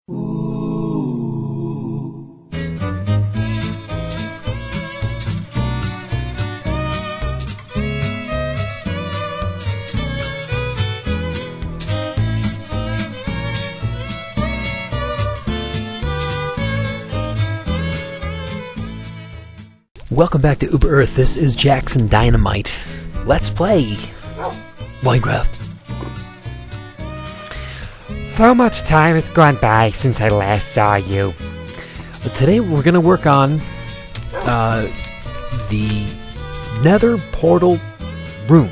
Welcome back to Uber Earth. This is Jackson Dynamite. Let's play Minecraft. So much time has gone by since I last saw you. Today we're going to work on the Nether portal room.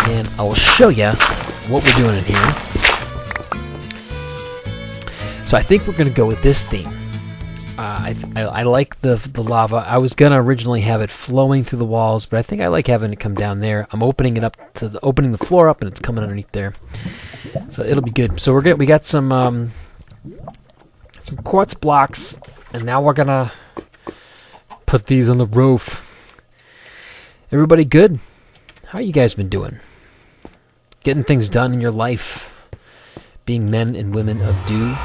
And I'll show you what we're doing in here. So I think we're going to go with this theme. I like the lava. I was gonna originally have it flowing through the walls, but I think I like having it come down there. I'm opening it up to opening the floor up, and it's coming underneath there, so it'll be good. So we got some quartz blocks, and now we're gonna put these on the roof. Everybody good? How you guys been doing? Getting things done in your life, being men and women of do.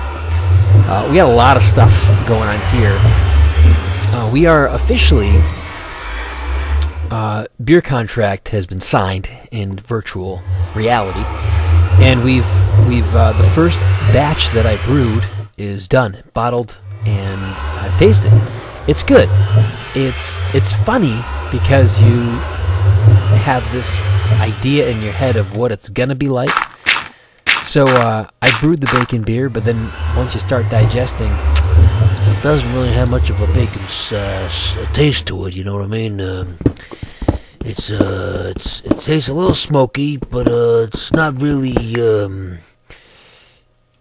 We got a lot of stuff going on here. We are officially, beer contract has been signed in virtual reality, and we've the first batch that I brewed is done, bottled, and I've tasted. It's good. It's funny because you have this idea in your head of what it's gonna be like. So I brewed the bacon beer, but then once you start digesting, it doesn't really have much of a bacon taste to it. You know what I mean? It tastes a little smoky, but it's not really.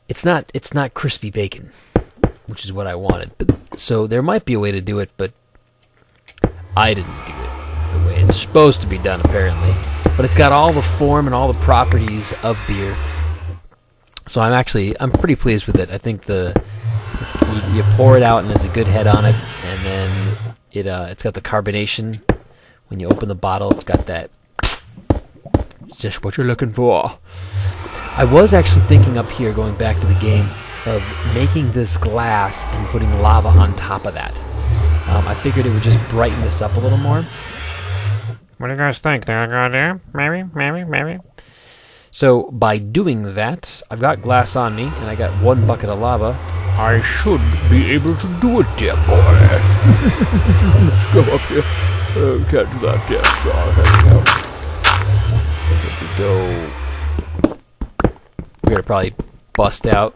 It's not crispy bacon, which is what I wanted. But so there might be a way to do it, but I didn't do it the way it's supposed to be done, apparently. But it's got all the form and all the properties of beer. So I'm pretty pleased with it. I think you pour it out and there's a good head on it, and then it's got the carbonation. When you open the bottle, it's got that. It's just what you're looking for. I was actually thinking up here, going back to the game, of making this glass and putting lava on top of that. I figured it would just brighten this up a little more. What do you guys think? They're gonna do? Maybe. So by doing that, I've got glass on me, and I got one bucket of lava. I should be able to do it, dear boy. Let's go up here. Can't do that, dear. Here we go. We're gonna probably bust out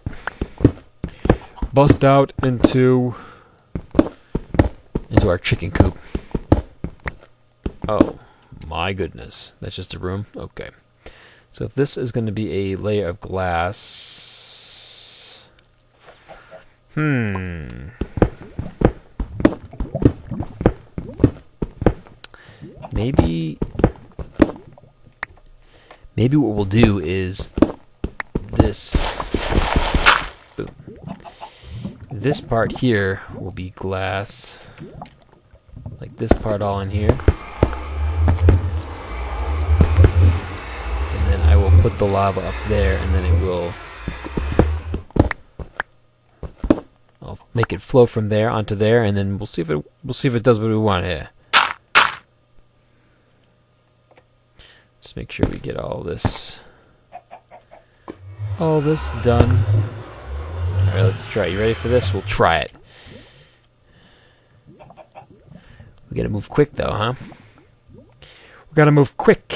into our chicken coop. Oh my goodness, that's just a room. Okay. So if this is going to be a layer of glass, maybe what we'll do is this. Boom. This part here will be glass, like this part all in here. Put the lava up there, and then I'll make it flow from there onto there, and then we'll see if it does what we want here. Just make sure we get all this done. All right, let's try it. You ready for this? We'll try it. We gotta move quick, though, huh? We gotta move quick.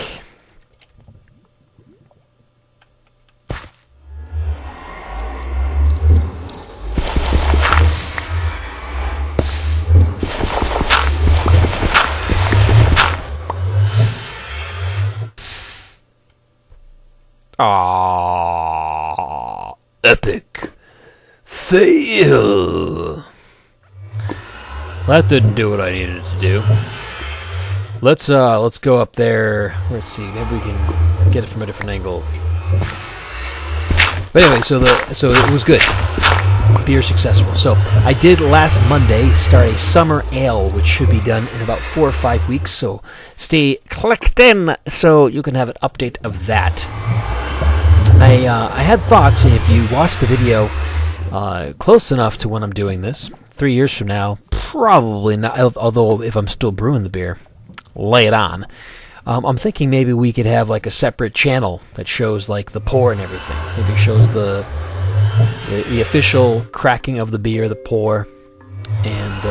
Epic fail. That didn't do what I needed it to do. Let's go up there. Let's see, maybe we can get it from a different angle. But anyway, so it was good. Beer successful. So I did last Monday start a summer ale, which should be done in about 4 or 5 weeks. So stay clicked in so you can have an update of that. I had thoughts, if you watch the video close enough to when I'm doing this, 3 years from now, probably not, although if I'm still brewing the beer, lay it on. I'm thinking maybe we could have like a separate channel that shows like the pour and everything. Maybe shows the official cracking of the beer, the pour, and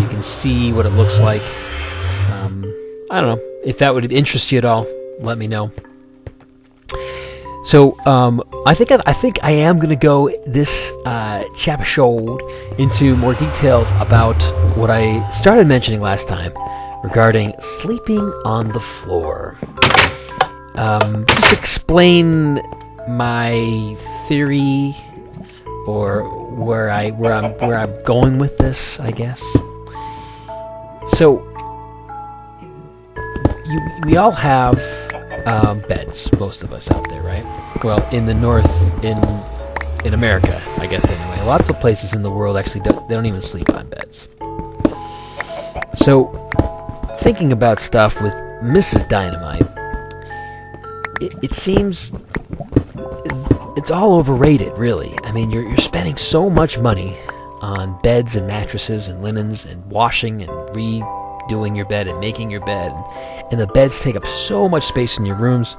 you can see what it looks like. I don't know. If that would interest you at all, let me know. So I think I am going to go this episode into more details about what I started mentioning last time regarding sleeping on the floor. Just explain my theory, or where I'm going with this, I guess. So we all have beds, most of us out there, right? Well, in the north, in America, I guess anyway. Lots of places in the world actually they don't even sleep on beds. So, thinking about stuff with Mrs. Dynamite, it seems it's all overrated, really. I mean, you're spending so much money on beds and mattresses and linens and washing and redoing your bed and making your bed, and the beds take up so much space in your rooms.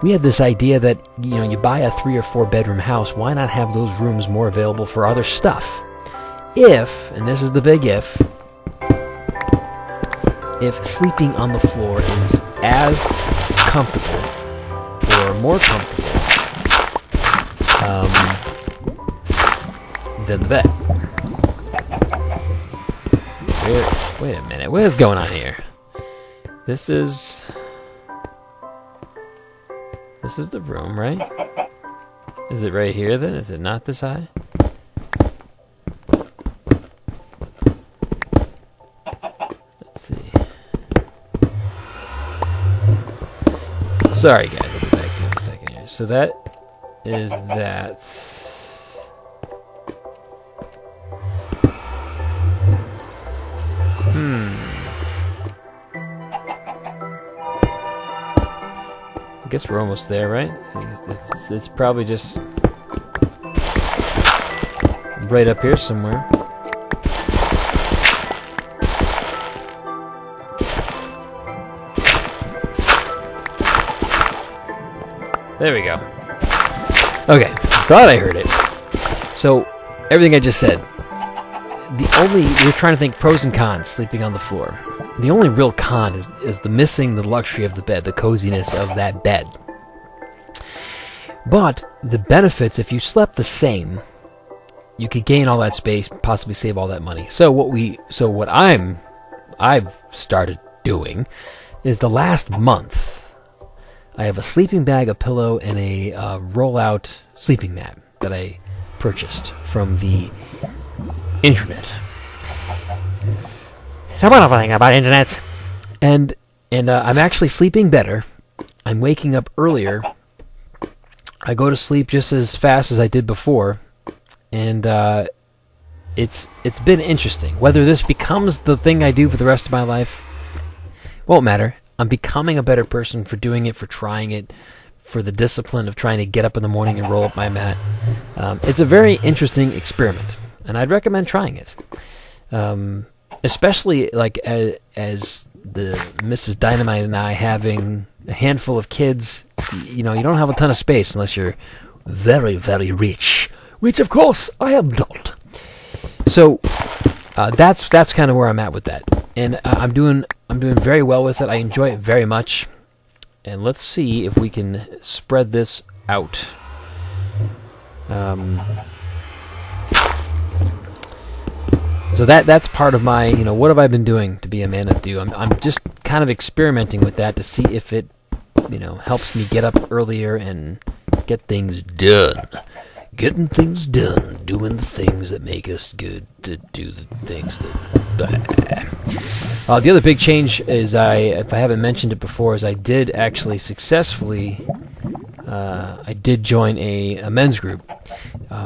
We have this idea that, you buy a 3 or 4 bedroom house, why not have those rooms more available for other stuff? If, and this is the big if sleeping on the floor is as comfortable or more comfortable than the bed. Wait a minute, what is going on here? This is the room, right? Is it right here then? Is it not this high? Let's see. Sorry guys, I'll be back to you in a second here. So that is that. I guess we're almost there, right? It's probably just right up here somewhere. There we go. Okay, thought I heard it. So, everything I just said. We're trying to think pros and cons sleeping on the floor. The only real con is the missing the luxury of the bed, the coziness of that bed. But the benefits, if you slept the same, you could gain all that space, possibly save all that money. So what I've started doing is the last month, I have a sleeping bag, a pillow, and a roll-out sleeping mat that I purchased from the internet. I don't know anything about internet. And I'm actually sleeping better. I'm waking up earlier. I go to sleep just as fast as I did before, and it's been interesting. Whether this becomes the thing I do for the rest of my life won't matter. I'm becoming a better person for doing it, for trying it, for the discipline of trying to get up in the morning and roll up my mat. It's a very interesting experiment, and I'd recommend trying it. Especially like as the Mrs. Dynamite and I having a handful of kids, you don't have a ton of space unless you're very, very rich. Which, of course, I am not. So that's kind of where I'm at with that, and I'm doing very well with it. I enjoy it very much, and let's see if we can spread this out. So that's part of my, what have I been doing to be a man of do? I'm just kind of experimenting with that to see if it, helps me get up earlier and get things done. Getting things done, doing the things that make us good, to do the things that... the other big change is, if I haven't mentioned it before, is I did actually successfully... I did join a men's group,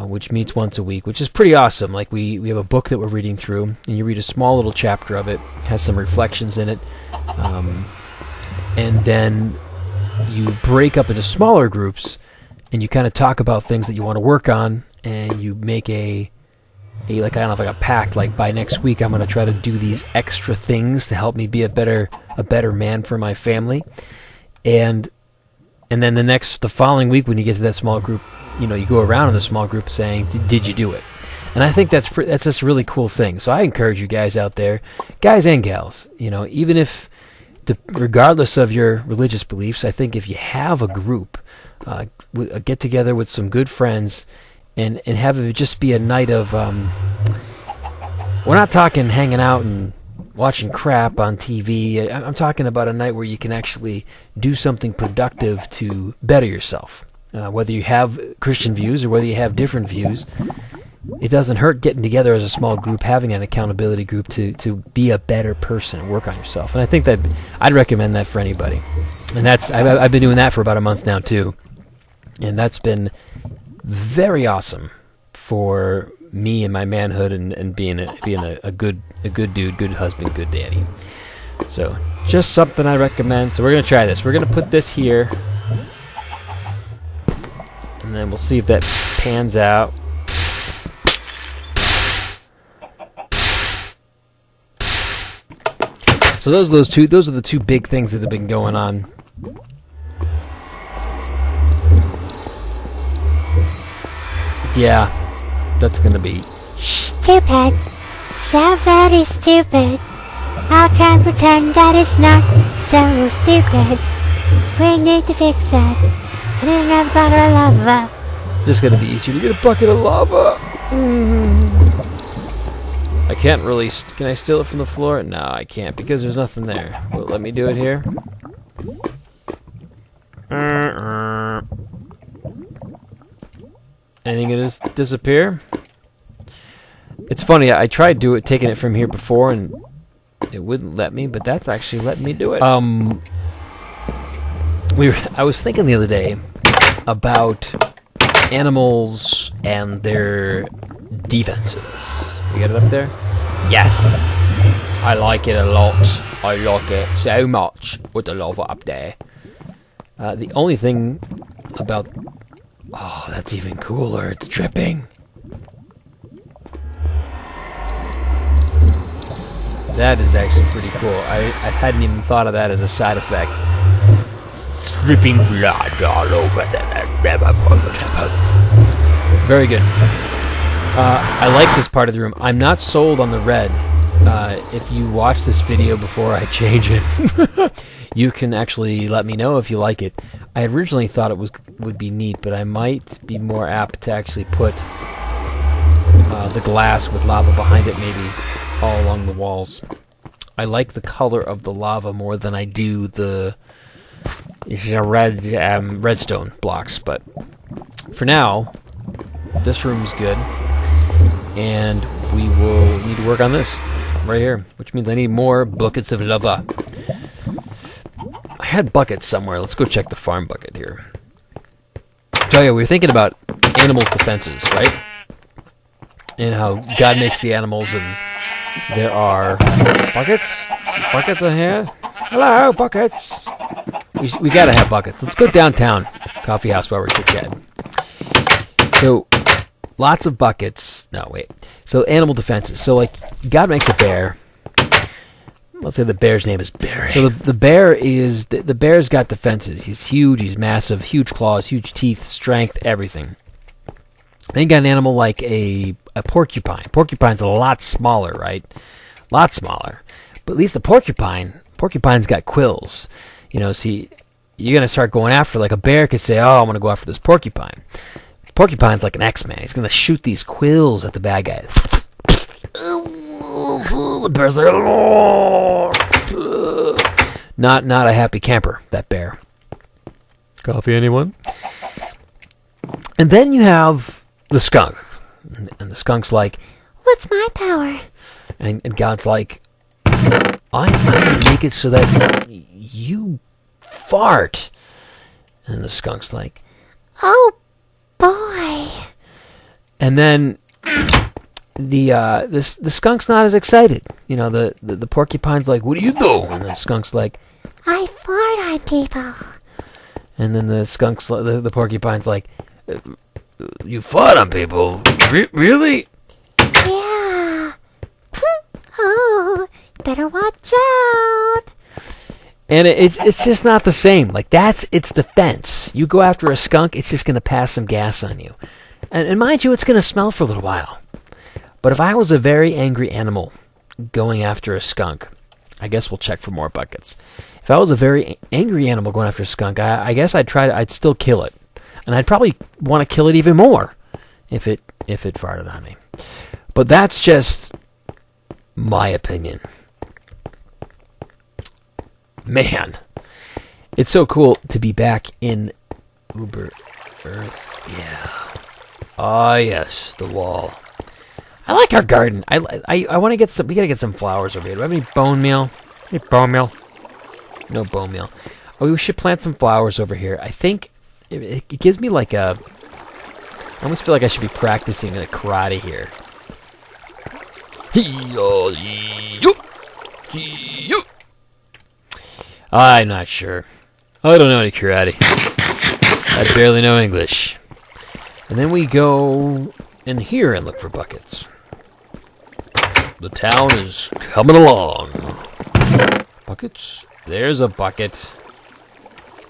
which meets once a week, which is pretty awesome. Like, we have a book that we're reading through, and you read a small little chapter of it, has some reflections in it, and then you break up into smaller groups and you kind of talk about things that you want to work on, and you make a like, I don't know, like a pact, like by next week I'm going to try to do these extra things to help me be a better man for my family. And then the following week when you get to that small group, you know, you go around in the small group saying, did you do it? And I think that's just a really cool thing. So I encourage you guys out there, guys and gals, you know, even if, regardless of your religious beliefs, I think if you have a group, a get together with some good friends, and have it just be a night of, we're not talking hanging out and watching crap on TV. I'm talking about a night where you can actually do something productive to better yourself. Whether you have Christian views or whether you have different views, it doesn't hurt getting together as a small group, having an accountability group to be a better person and work on yourself. And I think that I'd recommend that for anybody. And I've been doing that for about a month now too, and that's been very awesome for me and my manhood and being a good dude, good husband, good daddy. So just something I recommend. So we're gonna try this. We're gonna put this here, and then we'll see if that pans out. So those are the two big things that have been going on. Yeah, that's gonna be stupid. So very stupid. How can I pretend that it's not so stupid? We need to fix that. I didn't have a bucket of lava. Just gonna be easier to get a bucket of lava. I can't really. Can I steal it from the floor? No, I can't because there's nothing there. Will it let me do it here? Anything gonna just disappear? It's funny. I tried taking it from here before, and it wouldn't let me. But that's actually letting me do it. I was thinking the other day about animals and their defenses. You got it up there? Yes. I like it a lot. I like it so much with the lava up there. The only thing about... Oh, that's even cooler. It's dripping. That is actually pretty cool. I hadn't even thought of that as a side effect. Dripping blood all over the... Very good. I like this part of the room. I'm not sold on the red. If you watch this video before I change it, you can actually let me know if you like it. I originally thought it would be neat, but I might be more apt to actually put the glass with lava behind it, maybe all along the walls. I like the color of the lava more than I do the redstone blocks. But for now, this room's good. And we will need to work on this right here, which means I need more buckets of lava. I had buckets somewhere. Let's go check the farm bucket here. So yeah, we were thinking about animals' defenses, right? And how God makes the animals, and there are buckets in here. Hello, buckets. We gotta have buckets. Let's go downtown coffee house while we're chit-chatting. So. Lots of buckets. No, wait. So animal defenses. So like God makes a bear. Let's say the bear's name is Barry. So the bear is the bear's got defenses. He's huge. He's massive. Huge claws. Huge teeth. Strength. Everything. Then you got an animal like a porcupine. Porcupine's a lot smaller, right? A lot smaller. But at least the porcupine's got quills. You know, see, you're gonna start going after, like a bear could say, "Oh, I'm gonna go after this porcupine." Porcupine's like an X-Man. He's going to shoot these quills at the bad guys. The bear's like, not a happy camper, that bear. Coffee, anyone? And then you have the skunk. And the skunk's like, what's my power? And God's like, I'm going to make it so that you fart. And the skunk's like, oh, boy. And then the skunk's not as excited. You know, the porcupine's like, what do you do? And the skunk's like, I fart on people. And then the skunk's, the porcupine's like, you fought on people? Really? Yeah. Oh, better watch out. And it's just not the same. Like, that's its defense. You go after a skunk, it's just going to pass some gas on you. And mind you, it's going to smell for a little while. But if I was a very angry animal going after a skunk, I guess we'll check for more buckets. If I was a very angry animal going after a skunk, I guess I'd still kill it. And I'd probably want to kill it even more if it farted on me. But that's just my opinion. Man, it's so cool to be back in Uber Earth. Yeah. Ah, yes, the wall. I like our garden. I want to get some. We gotta get some flowers over here. Do I have any bone meal? Hey, bone meal. No bone meal. Oh, we should plant some flowers over here. I think it gives me like a. I almost feel like I should be practicing like karate here. I'm not sure. I don't know any karate. I barely know English. And then we go in here and look for buckets. The town is coming along. Buckets? There's a bucket.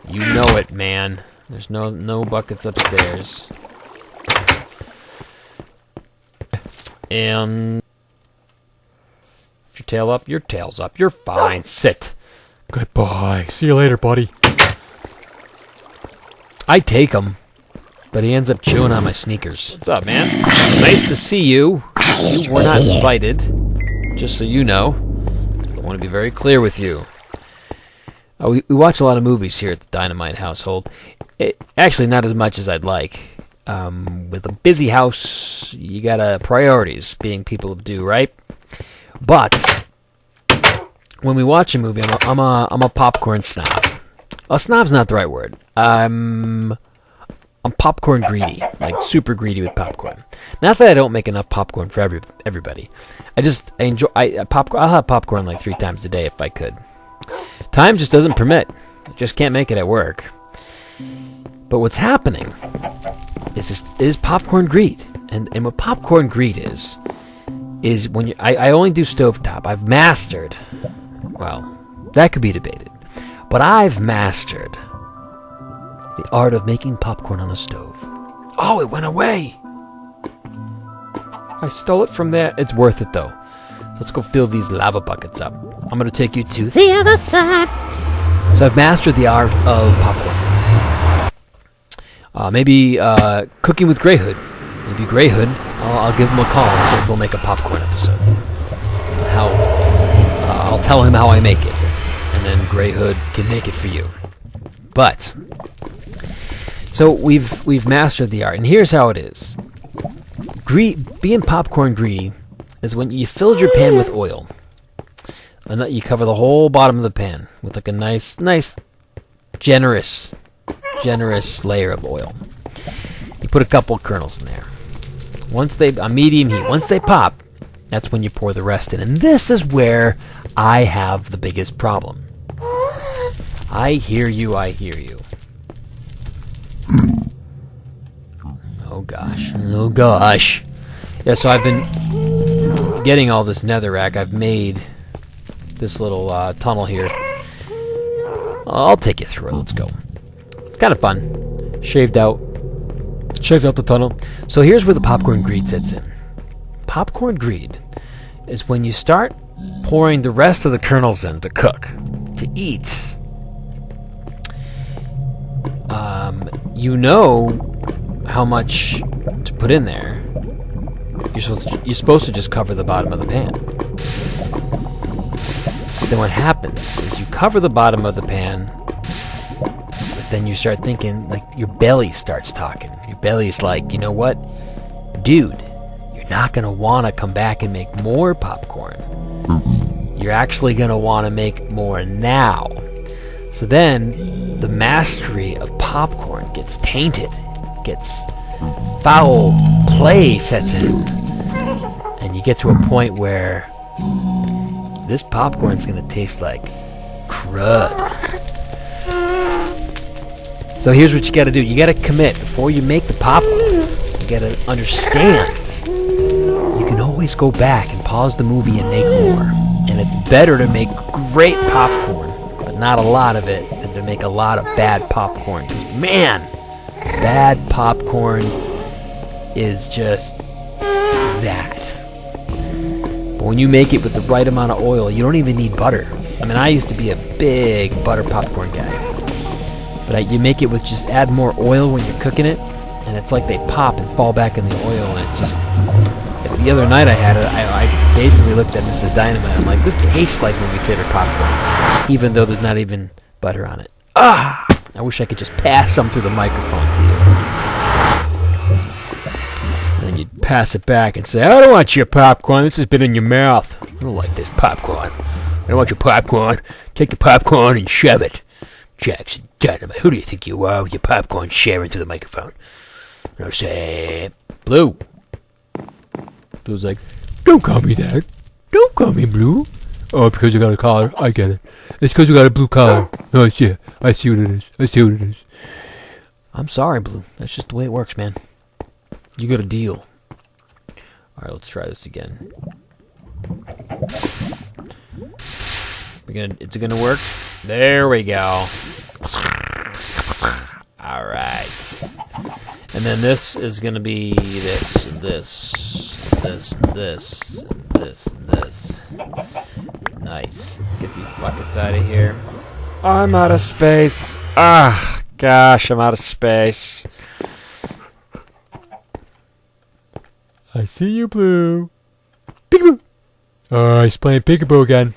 You know it, man. There's no buckets upstairs. And your tail up, your tail's up. You're fine. Sit. Goodbye. See you later, buddy. I take him, but he ends up chewing on my sneakers. What's up, man? Nice to see you. You were not invited, just so you know. I want to be very clear with you. We watch a lot of movies here at the Dynamite household. Actually, not as much as I'd like. With a busy house, you gotta priorities, being people of do, right? But when we watch a movie, I'm a popcorn snob. A snob's not the right word. I'm popcorn greedy, like super greedy with popcorn. Not that I don't make enough popcorn for everybody. I enjoy popcorn. I'll have popcorn like 3 times a day if I could. Time just doesn't permit. I just can't make it at work. But what's happening is popcorn greed, and what popcorn greed is when I only do stovetop. I've mastered. Well, that could be debated, but I've mastered the art of making popcorn on the stove. Oh, it went away. I stole it from there. It's worth it though. Let's go fill these lava buckets up. I'm going to take you to the other side. So I've mastered the art of popcorn. Maybe cooking with Grey Hood. Maybe Grey Hood. I'll give him a call and see if we'll make a popcorn episode. I'll tell him how I make it, and then Grey Hood can make it for you. But so we've mastered the art, and here's how it is. Being popcorn greedy is when you filled your pan with oil, and you cover the whole bottom of the pan with like a nice, generous layer of oil. You put a couple kernels in there. On medium heat, once they pop, that's when you pour the rest in. And this is where I have the biggest problem. I hear you. Oh gosh. Yeah, so I've been getting all this netherrack. I've made this little tunnel here. I'll take you through it. Let's go. It's kind of fun. Shaved out the tunnel. So here's where the popcorn greed sets in. Popcorn greed is when you start pouring the rest of the kernels in to cook, to eat. You know how much to put in there. You're supposed to just cover the bottom of the pan. Then what happens is you cover the bottom of the pan, but then you start thinking, like, your belly starts talking. Your belly's like, you know what? Dude, you're not going to want to come back and make more popcorn. You're actually going to want to make more now. So then, the mastery of popcorn gets tainted. Gets foul play sets in. And you get to a point where this popcorn's going to taste like crud. So here's what you gotta do. You gotta commit. Before you make the popcorn, you gotta understand. You can always go back and pause the movie and make more. And it's better to make great popcorn, but not a lot of it, than to make a lot of bad popcorn. 'Cause, man, bad popcorn is just that. But when you make it with the right amount of oil, you don't even need butter. I mean, I used to be a big butter popcorn guy. But you make it with just add more oil when you're cooking it, and it's like they pop and fall back in the oil, and it just... The other night I had it, I basically looked at Mrs. Dynamite. I'm like, this tastes like movie theater popcorn, even though there's not even butter on it. Ah! I wish I could just pass some through the microphone to you. And then you'd pass it back and say, I don't want your popcorn. This has been in your mouth. I don't like this popcorn. I don't want your popcorn. Take your popcorn and shove it. Jackson Dynamite, who do you think you are with your popcorn sharing through the microphone? And I'll say, Blue. Blue's like, don't call me that. Don't call me Blue. Oh, because you got a collar. I get it. It's because you got a blue collar. Oh, yeah. I see what it is. I see what it is. I'm sorry, Blue. That's just the way it works, man. You got a deal. All right, let's try this again. It's gonna work. There we go. All right. And then this is gonna be this. Nice. Let's get these buckets out of here. I'm out of space. Ah, gosh, I'm out of space. I see you, Blue. Peekaboo. Oh, he's playing peekaboo again.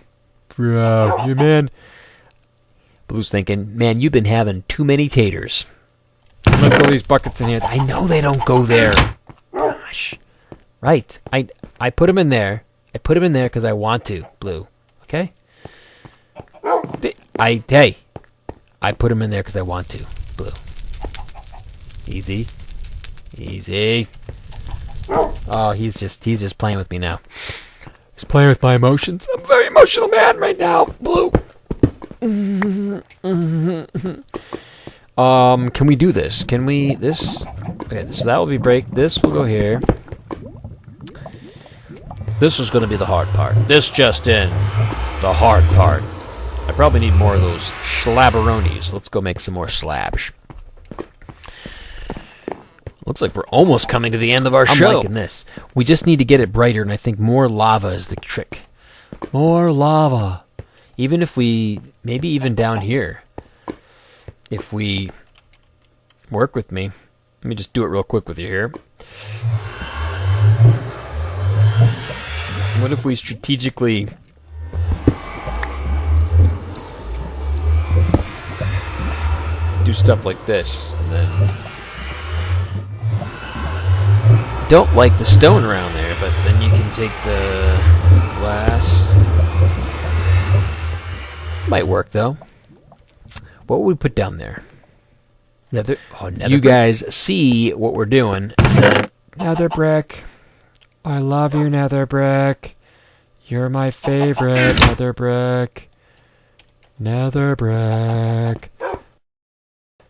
Bro, you man. Blue's thinking, man, you've been having too many taters. Let's throw these buckets in here. I know they don't go there. Gosh. Right. I put them in there. I put them in there because I want to, Blue. Okay? Hey. I put them in there because I want to, Blue. Easy. Easy. Oh, he's just playing with me now. He's playing with my emotions. I'm a very emotional man right now, Blue. Can we do this? Can we this? Okay, so that will be break. This will go here. This is going to be the hard part. This just in, the hard part. I probably need more of those slabberonis. Let's go make some more slabs. Looks like we're almost coming to the end of our show. I'm liking this. We just need to get it brighter, and I think more lava is the trick. More lava. Even if we... Maybe even down here. If we... Work with me. Let me just do it real quick with you here. What if we strategically... do stuff like this, and then... Don't like the stone around there, but then you can take the glass. Might work though. What would we put down there? Nether. Oh, nether. You guys see what we're doing? Nether brick. I love you, Nether brick. You're my favorite, Nether brick. Nether brick.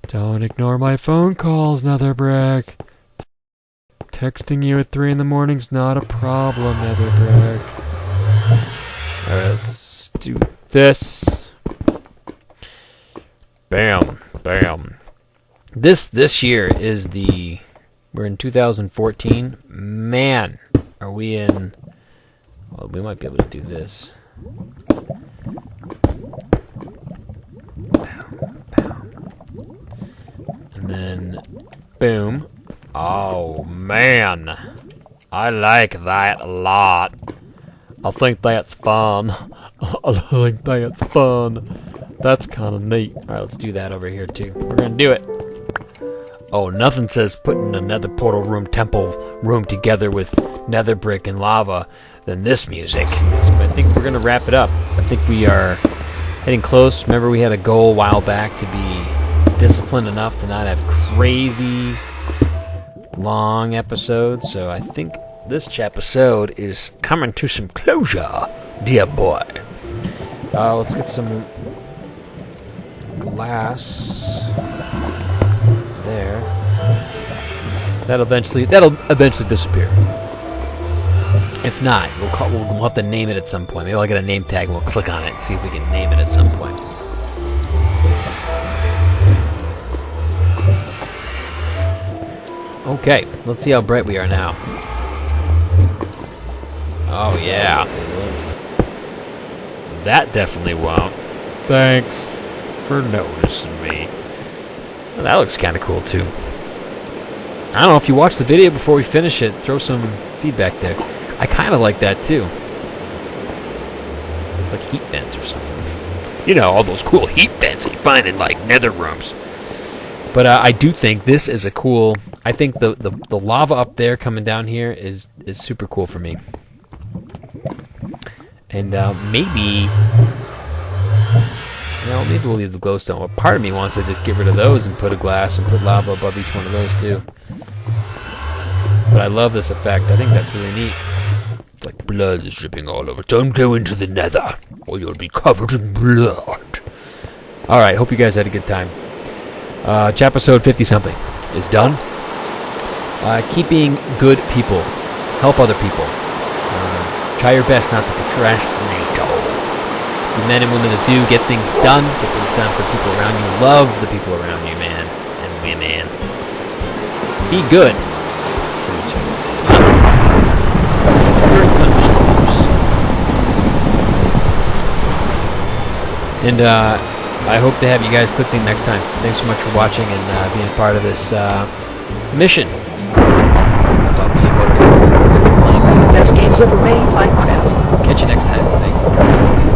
Don't ignore my phone calls, Nether brick. Texting you at 3 in the morning's not a problem, Nether brick. Alright, let's do this. Bam, bam. This year is the... We're in 2014. Man, are we in... Well, we might be able to do this. Bam, bam. And then... Boom. Oh, man. I like that a lot. I think that's fun. I think that's fun. That's kind of neat. Alright, let's do that over here, too. We're gonna do it. Oh, nothing says putting another portal room, temple room together with nether brick and lava than this music. But I think we're gonna wrap it up. I think we are heading close. Remember, we had a goal a while back to be disciplined enough to not have crazy... long episode, so I think this episode is coming to some closure, dear boy. Let's get some glass. That'll eventually disappear. If not, we'll have to name it at some point. Maybe I'll get a name tag and we'll click on it and see if we can name it at some point. Okay, let's see how bright we are now. Oh yeah. That definitely won't. Thanks for noticing me. Well, that looks kind of cool too. I don't know if you watch the video before we finish it, throw some feedback there. I kind of like that too. It's like heat vents or something. You know, all those cool heat vents that you find in like nether rooms. But I do think this is a cool. I think the lava up there coming down here is super cool for me. And maybe we'll leave the glowstone. Well, part of me wants to just get rid of those and put a glass and put lava above each one of those too. But I love this effect. I think that's really neat. It's like blood is dripping all over. Don't go into the nether, or you'll be covered in blood. Alright, hope you guys had a good time. Episode 50-something is done. Keep being good people. Help other people. Try your best not to procrastinate. Be men and women that do get things done. Get things done for people around you. Love the people around you, man. And women. Be good to each other. And I hope to have you guys click next time. Thanks so much for watching and being part of this mission. About me and playing one of the best games ever made, Minecraft. Catch you next time. Thanks.